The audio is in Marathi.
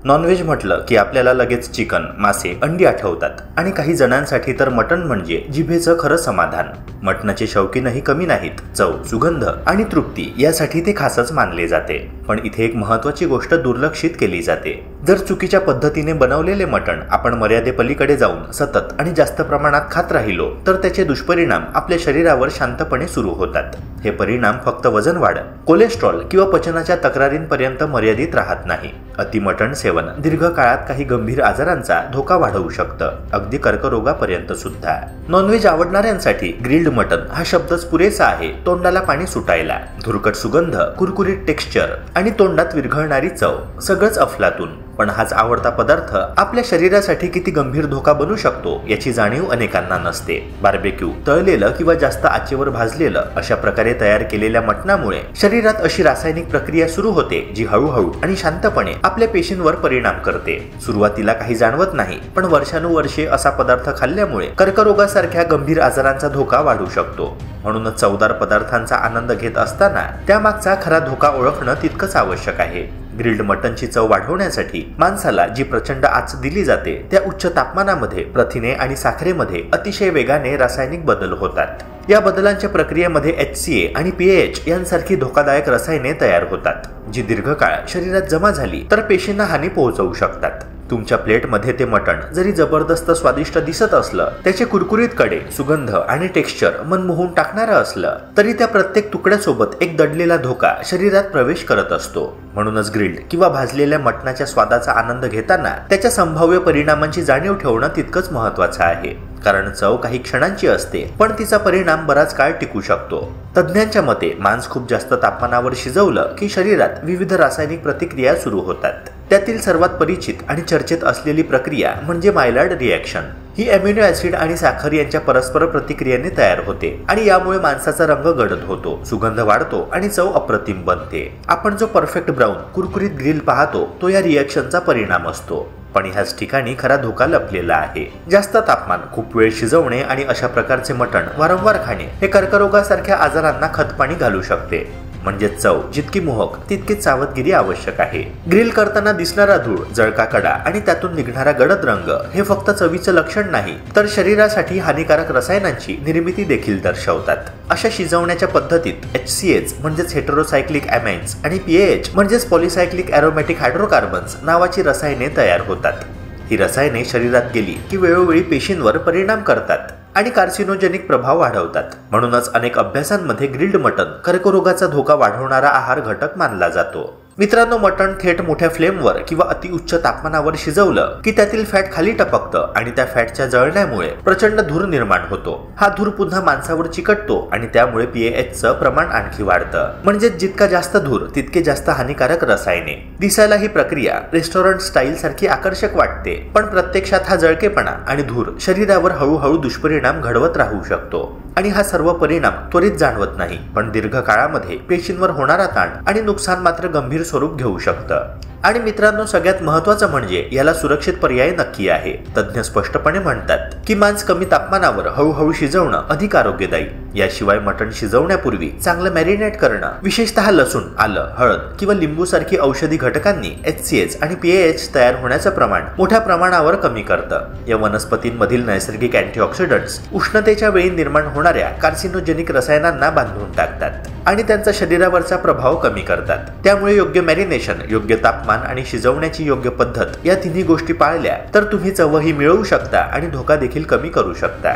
नॉनव्हेज म्हटलं की आपल्याला लगेच चिकन, मासे, अंडी आठवतात आणि काही जणांसाठी तर मटण म्हणजे जिभेचं खरं समाधान. मटणाचे शौकीनही कमी नाहीत. चव, सुगंध आणि तृप्ती यासाठी ते खासच मानले जाते. पण इथे एक महत्त्वाची गोष्ट दुर्लक्षित केली जाते. जर चुकीच्या पद्धतीने बनवलेले मटण आपण मर्यादेपलीकडे जाऊन सतत आणि जास्त प्रमाणात खात राहिलो तर त्याचे दुष्परिणाम आपल्या शरीरावर शांतपणे सुरू होतात. हे परिणाम फक्त वजन वाढ, कोलेस्ट्रॉल किंवा पचनाच्या तक्रारींपर्यंत मर्यादित राहत नाही. अतिमटण सेवन दीर्घकाळात काही गंभीर आजारांचा धोका वाढवू शकतं, अगदी कर्करोगापर्यंत सुद्धा. नॉनव्हेज आवडणाऱ्यांसाठी ग्रिल्ड मटण हा शब्दच पुरेसा आहे तोंडाला पाणी सुटायला. धुरकट सुगंध, कुरकुरीत टेक्स्चर आणि तोंडात विरघळणारी चव, सगळंच अफलातून. पण हाच आवडता पदार्थ आपल्या शरीरासाठी किती गंभीर धोका बनू शकतो याची जाणीव अनेकांना नसते. बार्बेक्यू, तळलेलं किंवा जास्त आचेवर भाजलेलं अशा प्रकारे तयार केलेल्या मटणामुळे शरीरात अशी रासायनिक प्रक्रिया सुरू होते जी हळूहळू आणि शांतपणे आपल्या पेशींवर परिणाम करते. सुरुवातीला काही जाणवत नाही, पण वर्षानुवर्षे असा पदार्थ खाल्ल्यामुळे कर्करोगासारख्या गंभीर आजारांचा धोका वाढू शकतो. म्हणूनच चवदार पदार्थांचा आनंद घेत असताना त्यामागचा खरा धोका ओळखणं तितकंच आवश्यक आहे. ग्रिल्ड मटनची चव वाढवण्यासाठी मांसाला जी प्रचंड आच दिली जाते त्या उच्च तापमानामध्ये प्रथिने आणि साखरेमध्ये अतिशय वेगाने रासायनिक बदल होतात. या बदलांच्या प्रक्रियेमध्ये HCA आणि PAH यांसारखी धोकादायक रसायने तयार होतात, जी दीर्घकाळ शरीरात जमा झाली तर पेशींना हानी पोहोचवू शकतात. तुमच्या प्लेटमध्ये ते मटण जरी जबरदस्त स्वादिष्ट दिसत असलं, त्याचे कुरकुरीत कडे, सुगंध आणि टेक्स्चर मनमोहून टाकणारं असलं तरी त्या प्रत्येक तुकड्यासोबत एक दडलेला धोका शरीरात प्रवेश करत असतो. म्हणूनच ग्रिल्ड किंवा भाजलेल्या मटणाच्या स्वादाचा आनंद घेताना त्याच्या संभाव्य परिणामांची जाणीव ठेवणं तितकंच महत्त्वाचं आहे. कारण चव काही क्षणांची असते, पण तिचा परिणाम बराच काळ टिकू शकतो. तज्ज्ञांच्या मते मांस खूप जास्त तापमानावर शिजवलं की शरीरात विविध रासायनिक प्रतिक्रिया सुरू होतात. त्यातील सर्वात परिचित आणि चर्चेत असलेली प्रक्रिया म्हणजे मायलार्ड रिॲक्शन. ही अमिनो ऍसिड आणि साखर यांच्या परस्पर प्रतिक्रियेने तयार होते आणि यामुळे मांसाचा रंग गडद होतो, सुगंध वाढतो आणि चव अप्रतिम बनते. आपण जो परफेक्ट ब्राऊन कुरकुरीत ग्रिल पाहतो तो या रिॲक्शनचा परिणाम असतो. पण ह्याच ठिकाणी खरा धोका लपलेला आहे. जास्त तापमान, खूप वेळ शिजवणे आणि अशा प्रकारचे मटण वारंवार खाणे हे कर्करोगासारख्या आजारांना खतपाणी घालू शकते. म्हणजे चव जितकी मोहक तितकीच सावधगिरी आवश्यक आहे. ग्रिल करताना दिसणारा धूळ, जळका कडा आणि त्यातून निघणारा गडद रंग हे फक्त चवीचं लक्षण नाही तर शरीरासाठी हानिकारक रसायनांची निर्मिती देखील दर्शवतात. अशा शिजवण्याच्या पद्धतीत HCAs म्हणजेच हेटेरोसायक्लिक अमाइन्स आणि PAH म्हणजेच पॉलिसायक्लिक एरोमॅटिक हायड्रोकार्बन्स नावाची रसायने तयार होतात. ही रसायने शरीरात गेली की वेळोवेळी पेशींवर परिणाम करतात आणि कार्सिनोजेनिक प्रभाव वाढवतात. म्हणूनच अनेक अभ्यासांमध्ये ग्रिल्ड मटण कर्करोगाचा धोका वाढवणारा आहार घटक मानला जातो. मित्रांनो, मटण थेट मोठ्या फ्लेमवर किंवा अतिउच्च तापमानावर शिजवलं की त्यातील फॅट खाली टपकतं आणि त्या फॅटच्या जळण्यामुळे प्रचंड धूर निर्माण होतो. हा धूर पुन्हा मांसावर चिकटतो आणि त्यामुळे PAHचं प्रमाण आणखी वाढतं. म्हणजे जितका जास्त धूर तितके जास्त हानिकारक रसायने. दिसायला ही प्रक्रिया रेस्टॉरंट स्टाईल सारखी आकर्षक वाटते, पण प्रत्यक्षात हा जळकेपणा आणि धूर शरीरावर हळूहळू दुष्परिणाम घडवत राहू शकतो. आणि हा सर्व परिणाम त्वरित जाणवत नाही, पण दीर्घकाळामध्ये पेशींवर होणारा ताण आणि नुकसान मात्र गंभीर स्वरूप घेऊ शकतं. आणि मित्रांनो, सगळ्यात महत्त्वाचं म्हणजे याला सुरक्षित पर्याय नक्की आहे. तज्ज्ञ स्पष्टपणे म्हणतात की मांस कमी तापमानावर हळूहळू शिजवणं अधिक आरोग्यदायी. याशिवाय मटण शिजवण्यापूर्वी चांगलं मॅरिनेट करणं, विशेषतः लसूण, आलं, हळद किंवा लिंबू सारखी औषधी घटकांनी HCAs आणि PAH तयार होण्याचं प्रमाण मोठ्या प्रमाणावर कमी करतं. या वनस्पतींमधील नैसर्गिक अँटीऑक्सिडंट्स उष्णतेच्या वेळी निर्माण होणाऱ्या कार्सिनोजेनिक रसायनांना बांधून टाकतात आणि त्यांचा शरीरावरचा प्रभाव कमी करतात. त्यामुळे योग्य मॅरिनेशन, योग्य तापमान आणि शिजवण्याची योग्य पद्धत या तिन्ही गोष्टी पाळल्या तर तुम्ही चवही मिळवू शकता आणि धोका देखील कमी करू शकता.